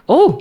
Oh,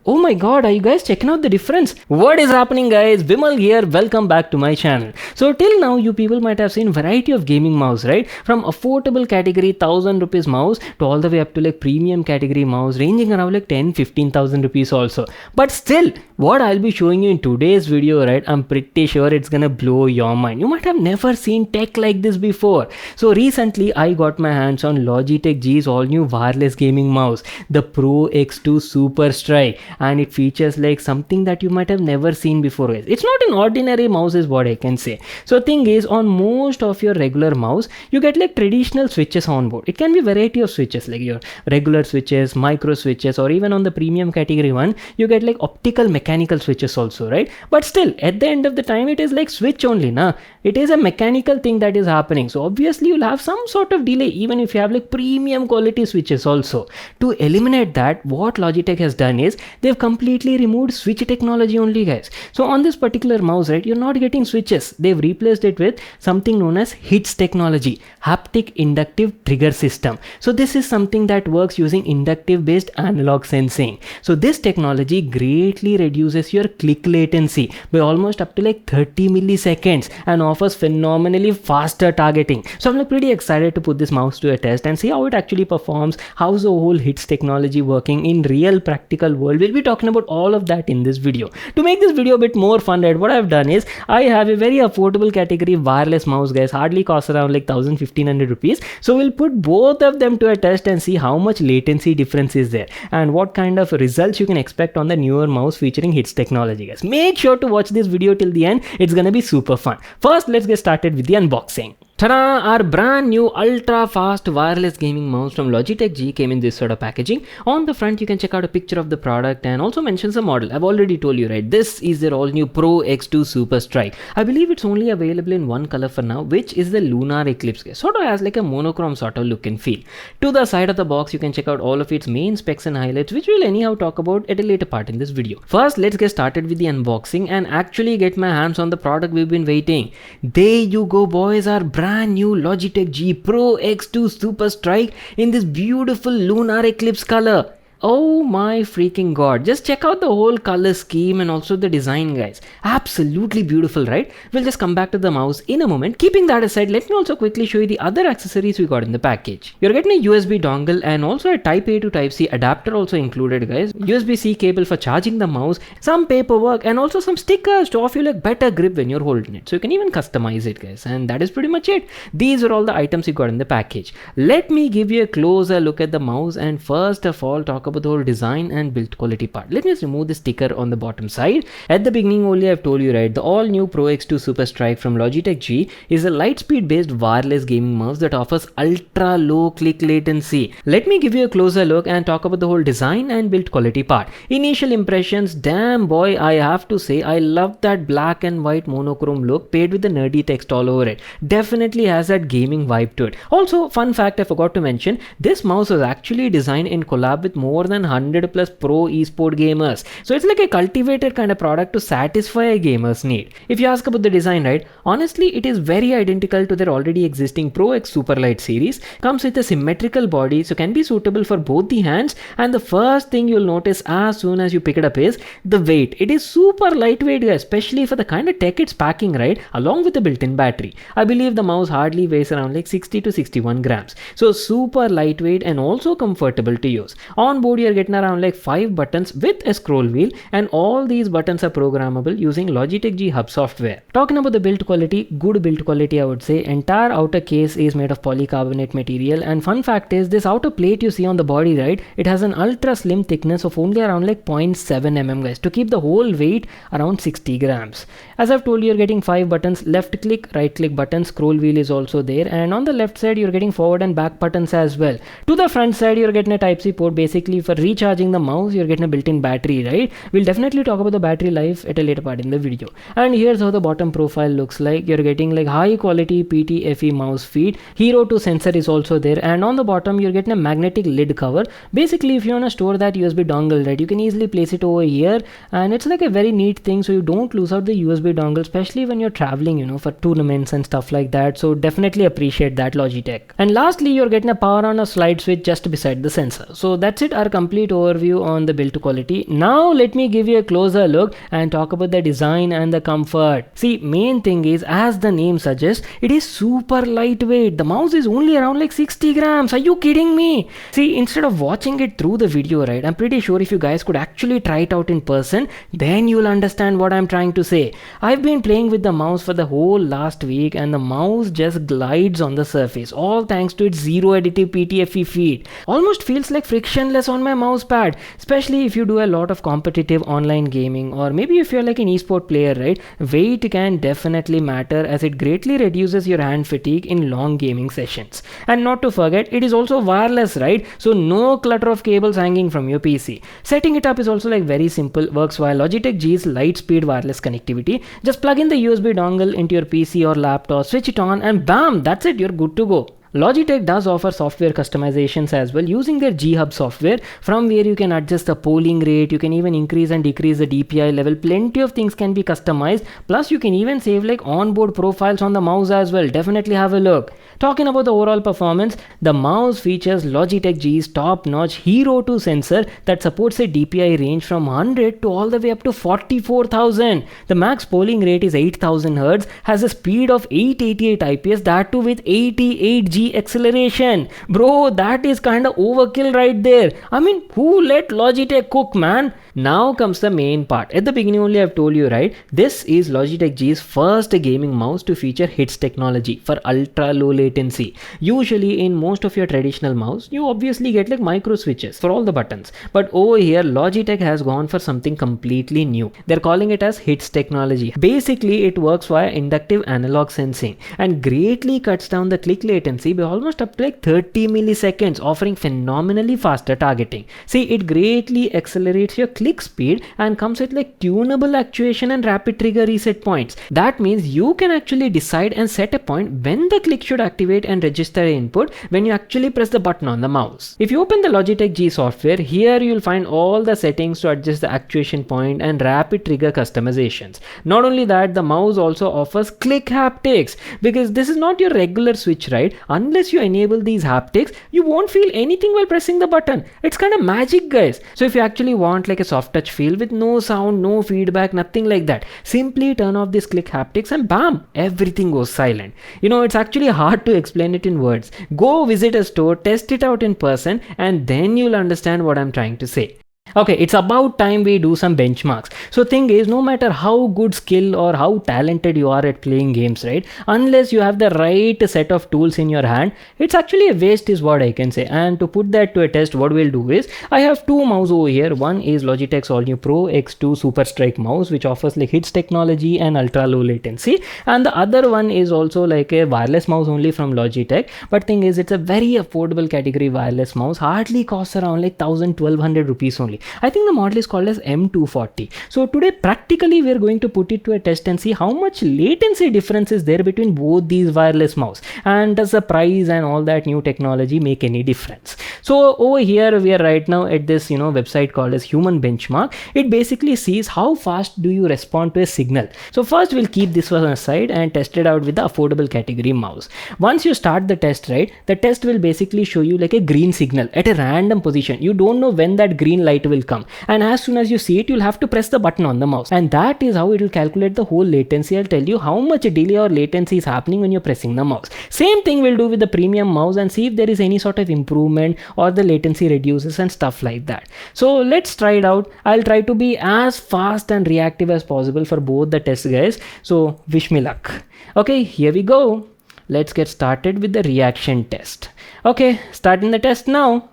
oh my god, are you guys checking out the difference? What is happening, guys? Vimal here, welcome back to my channel. So till now you people might have seen variety of gaming mouse, right? From affordable category 1000 rupees mouse to all the way up to like premium category mouse ranging around like 10-15,000 rupees also. But still, what I'll be showing you in today's video, right, I'm pretty sure it's gonna blow your mind. You might have never seen tech like this before. So recently I got my hands on Logitech G's all new wireless gaming mouse, the Pro X2 SuperStrike, and it features like something that you might have never seen before, guys. It's not an ordinary mouse is what I can say. So thing is, on most of your regular mouse you get like traditional switches on board. It can be variety of switches like your regular switches, micro switches, or even on the premium category one you get like optical mechanical switches also, right? But still at the end of the time it is like switch only, na. It is a mechanical thing that is happening, so obviously you'll have some sort of delay even if you have like premium quality switches also. To eliminate that, what Logitech has done is they've completely removed switch technology only, guys. So on this particular mouse, right, you're not getting switches. They've replaced it with something known as HITS technology, haptic inductive trigger system. So this is something that works using inductive based analog sensing. So this technology greatly reduces your click latency by almost up to like 30 milliseconds and offers phenomenally faster targeting. So I'm like pretty excited to put this mouse to a test and see how it actually performs. How's the whole HITS technology working in real practical world? We'll be talking about all of that in this video. To make this video a bit more fun, right, what I've done is I have a very affordable category wireless mouse, guys, hardly costs around like 1500 rupees. So we'll put both of them to a test and see how much latency difference is there and what kind of results you can expect on the newer mouse featuring HITS technology, guys. Make sure to watch this video till the end. It's gonna be super fun. First, let's get started with the unboxing. Ta-da! Our brand new ultra fast wireless gaming mouse from Logitech G came in this sort of packaging. On the front you can check out a picture of the product and also mentions the model. I've already told you, right, this is their all new Pro X2 SuperStrike. I believe it's only available in one color for now, which is the Lunar Eclipse. Sort of has like a monochrome sort of look and feel. To the side of the box you can check out all of its main specs and highlights, which we'll anyhow talk about at a later part in this video. First, let's get started with the unboxing and actually get my hands on the product we've been waiting. There you go, boys, our brand new Logitech G Pro X2 SuperStrike in this beautiful lunar eclipse color. Oh my freaking god, just check out the whole color scheme and also the design, guys. Absolutely beautiful, right? We'll just come back to the mouse in a moment. Keeping that aside, let me also quickly show you the other accessories we got in the package. You're getting a USB dongle and also a Type A to Type C adapter also included, guys. USB-C cable for charging the mouse, some paperwork, and also some stickers to offer you like better grip when you're holding it. So you can even customize it, guys. And that is pretty much it. These are all the items you got in the package. Let me give you a closer look at the mouse and first of all talk about the whole design and build quality part. Let me just remove the sticker on the bottom side. At the beginning only I've told you, right, the all new Pro X2 SuperStrike from Logitech G is a light speed based wireless gaming mouse that offers ultra low click latency. Let me give you a closer look and talk about the whole design and build quality part. Initial impressions, damn boy, I have to say I love that black and white monochrome look paired with the nerdy text all over it. Definitely has that gaming vibe to it. Also, fun fact I forgot to mention, this mouse was actually designed in collab with more than 100 plus pro esport gamers. So it's like a cultivated kind of product to satisfy a gamer's need. If you ask about the design, right, honestly it is very identical to their already existing Pro X Superlight series. Comes with a symmetrical body, so can be suitable for both the hands, and the first thing you'll notice as soon as you pick it up is the weight. It is super lightweight, guys, especially for the kind of tech it's packing, right, along with the built-in battery. I believe the mouse hardly weighs around like 60 to 61 grams. So super lightweight and also comfortable to use. On board you're getting around like 5 buttons with a scroll wheel, and all these buttons are programmable using Logitech G Hub software. Talking about the build quality, good build quality I would say. Entire outer case is made of polycarbonate material, and fun fact is this outer plate you see on the body, right, it has an ultra slim thickness of only around like 0.7 mm, guys, to keep the whole weight around 60 grams. As I've told you, you're getting 5 buttons, left click, right click button, scroll wheel is also there, and on the left side you're getting forward and back buttons as well. To the front side you're getting a Type-C port. Basically for recharging the mouse you're getting a built-in battery, right? We'll definitely talk about the battery life at a later part in the video. And here's how the bottom profile looks like. You're getting like high quality PTFE mouse feed. Hero 2 sensor is also there, and on the bottom you're getting a magnetic lid cover. Basically if you want to store that USB dongle, right, you can easily place it over here, and it's like a very neat thing so you don't lose out the USB dongle, especially when you're traveling, you know, for tournaments and stuff like that. So definitely appreciate that, Logitech. And lastly you're getting a power on a slide switch just beside the sensor. So that's it. Our our complete overview on the build quality. Now let me give you a closer look and talk about the design and the comfort. See, main thing is, as the name suggests, it is super lightweight. The mouse is only around like 60 grams. Are you kidding me? See, instead of watching it through the video, right, I'm pretty sure if you guys could actually try it out in person, then you'll understand what I'm trying to say. I've been playing with the mouse for the whole last week and the mouse just glides on the surface, all thanks to its zero additive PTFE feed. Almost feels like frictionless on my mouse pad, especially if you do a lot of competitive online gaming, or maybe if you're like an esport player, right? Weight can definitely matter as it greatly reduces your hand fatigue in long gaming sessions. And not to forget, it is also wireless, right? So no clutter of cables hanging from your PC. Setting it up is also like very simple, works via Logitech G's light speed wireless connectivity. Just plug in the USB dongle into your PC or laptop, switch it on, and bam, that's it, you're good to go. Logitech does offer software customizations as well using their G Hub software, from where you can adjust the polling rate, you can even increase and decrease the DPI level. Plenty of things can be customized, plus you can even save like onboard profiles on the mouse as well. Definitely have a look. Talking about the overall performance, the mouse features Logitech G's top-notch Hero 2 sensor that supports a DPI range from 100 to all the way up to 44,000. The max polling rate is 8,000 Hz, has a speed of 888 IPS, that too with 88G acceleration. Bro, that is kinda overkill right there. I mean, who let Logitech cook, man? Now comes the main part. At the beginning only I've told you, right? This is Logitech G's first gaming mouse to feature HITS technology for ultra low latency. Usually in most of your traditional mouse, you obviously get like micro switches for all the buttons. But over here, Logitech has gone for something completely new. They're calling it as HITS technology. Basically, it works via inductive analog sensing and greatly cuts down the click latency by almost up to like 30 milliseconds, offering phenomenally faster targeting. See, it greatly accelerates your click speed and comes with like tunable actuation and rapid trigger reset points. That means you can actually decide and set a point when the click should activate and register an input when you actually press the button on the mouse. If you open the Logitech G software, here you'll find all the settings to adjust the actuation point and rapid trigger customizations. Not only that, the mouse also offers click haptics, because this is not your regular switch, right? Unless you enable these haptics, you won't feel anything while pressing the button. It's kind of magic, guys. So if you actually want like a soft touch feel with no sound, no feedback, nothing like that, simply turn off this click haptics and bam, everything goes silent. You know, it's actually hard to explain it in words. Go visit a store, test it out in person, and then you'll understand what I'm trying to say. Okay, it's about time we do some benchmarks. So thing is, no matter how good skill or how talented you are at playing games, right, unless you have the right set of tools in your hand, it's actually a waste is what I can say. And to put that to a test, what we'll do is, I have two mouse over here. One is Logitech's all new Pro X2 SuperStrike mouse, which offers like HITS technology and ultra low latency, and the other one is also like a wireless mouse only from Logitech. But thing is, it's a very affordable category wireless mouse, hardly costs around like 1,000-1,200 rupees only. I think the model is called as M240. So today practically we are going to put it to a test and see how much latency difference is there between both these wireless mouse, and does the price and all that new technology make any difference. So over here we are right now at this website called as Human Benchmark. It basically sees how fast do you respond to a signal. So first we'll keep this one aside and test it out with the affordable category mouse. Once you start the test, right, the test will basically show you like a green signal at a random position. You don't know when that green light will come, and as soon as you see it, you'll have to press the button on the mouse, and that is how it will calculate the whole latency. I'll tell you how much delay or latency is happening when you're pressing the mouse. Same thing we'll do with the premium mouse and see if there is any sort of improvement or the latency reduces and stuff like that. So let's try it out. I'll try to be as fast and reactive as possible for both the tests, guys, so wish me luck. Okay, here we go. Let's get started with the reaction test. Okay, starting the test now.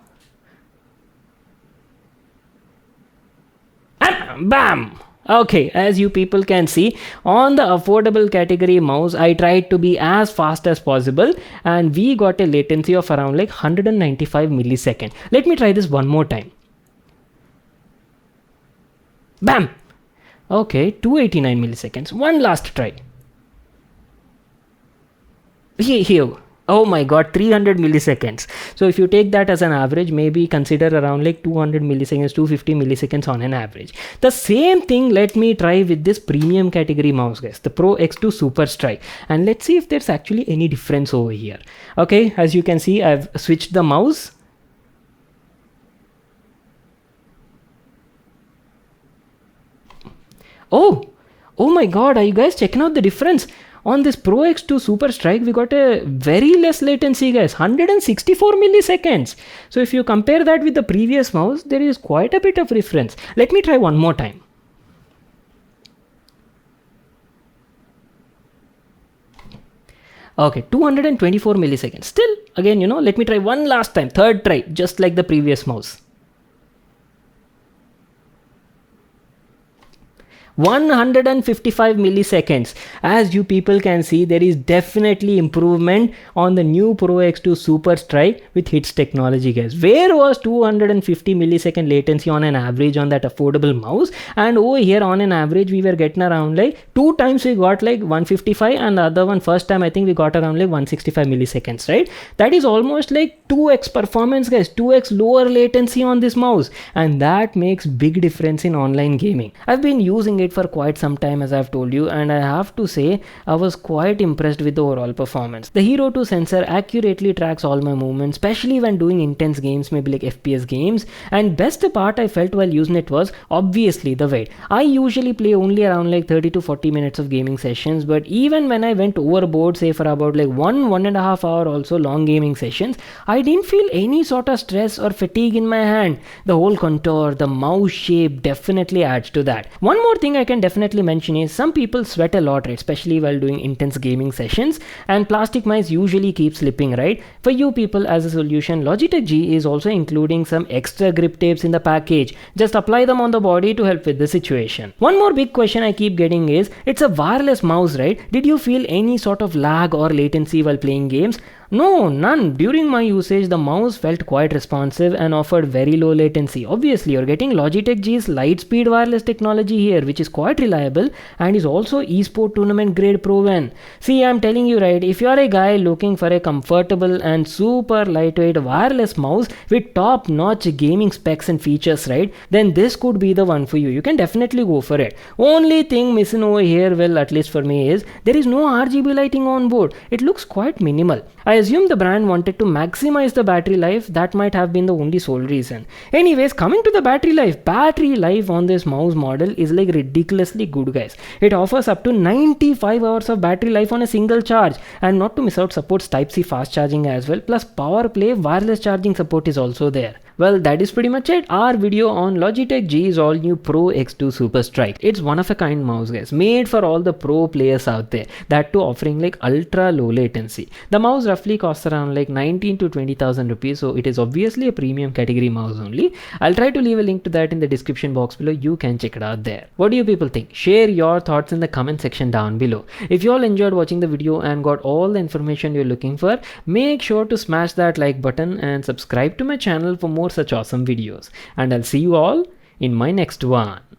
And bam! Okay, as you people can see, on the affordable category mouse, I tried to be as fast as possible, and we got a latency of around like 195 milliseconds. Let me try this one more time. Bam! Okay, 289 milliseconds. One last try. Here. Oh my god, 300 milliseconds. So if you take that as an average, maybe consider around like 200 milliseconds, 250 milliseconds on an average. The same thing let me try with this premium category mouse, guys, the Pro X2 SuperStrike, and let's see if there's actually any difference over here. Okay, as you can see, I've switched the mouse. Oh, oh my god, are you guys checking out the difference? On this Pro X2 SuperStrike, we got a very less latency, guys, 164 milliseconds. So if you compare that with the previous mouse, there is quite a bit of difference. Let me try one more time. Okay, 224 milliseconds. Still, again, let me try one last time, third try, just like the previous mouse. 155 milliseconds. As you people can see, there is definitely improvement on the new Pro X2 SuperStrike with HITS technology, guys. Where was 250 millisecond latency on an average on that affordable mouse, and over here on an average we were getting around like 2 times we got like 155, and the other one first time I think we got around like 165 milliseconds, right? That is almost like 2x performance, guys, 2x lower latency on this mouse, and that makes big difference in online gaming. I've been using it for quite some time, as I've told you, and I have to say I was quite impressed with the overall performance. The Hero 2 sensor accurately tracks all my movements, especially when doing intense games, maybe like FPS games, and best part I felt while using it was obviously the weight. I usually play only around like 30 to 40 minutes of gaming sessions, but even when I went overboard, say for about like 1.5 hour also long gaming sessions, I didn't feel any sort of stress or fatigue in my hand. The whole contour, the mouse shape definitely adds to that. One more thing I can definitely mention is some people sweat a lot, right? Especially while doing intense gaming sessions, and plastic mice usually keep slipping, right? For you people, as a solution, Logitech G is also including some extra grip tapes in the package. Just apply them on the body to help with the situation. One more big question I keep getting is, it's a wireless mouse, right? Did you feel any sort of lag or latency while playing games? No, none. During my usage, the mouse felt quite responsive and offered very low latency. Obviously, you're getting Logitech G's Lightspeed wireless technology here, which is quite reliable and is also esport tournament grade proven. See, I'm telling you, right, if you're a guy looking for a comfortable and super lightweight wireless mouse with top-notch gaming specs and features, right, then this could be the one for you. You can definitely go for it. Only thing missing over here, well, at least for me, is there is no RGB lighting on board. It looks quite minimal. I assume the brand wanted to maximize the battery life. That might have been the only sole reason. Anyways, coming to the battery life on this mouse model is like ridiculously good, guys. It offers up to 95 hours of battery life on a single charge, and not to miss out, supports Type-C fast charging as well, plus PowerPlay wireless charging support is also there. Well, that is pretty much it. Our video on Logitech G's all new Pro X2 SuperStrike. It's one of a kind mouse, guys, made for all the pro players out there, that too offering like ultra low latency. The mouse roughly costs around like 19 to 20,000 rupees, so it is obviously a premium category mouse only. I'll try to leave a link to that in the description box below. You can check it out there. What do you people think? Share your thoughts in the comment section down below. If you all enjoyed watching the video and got all the information you're looking for, make sure to smash that like button and subscribe to my channel for more such awesome videos. And I'll see you all in my next one.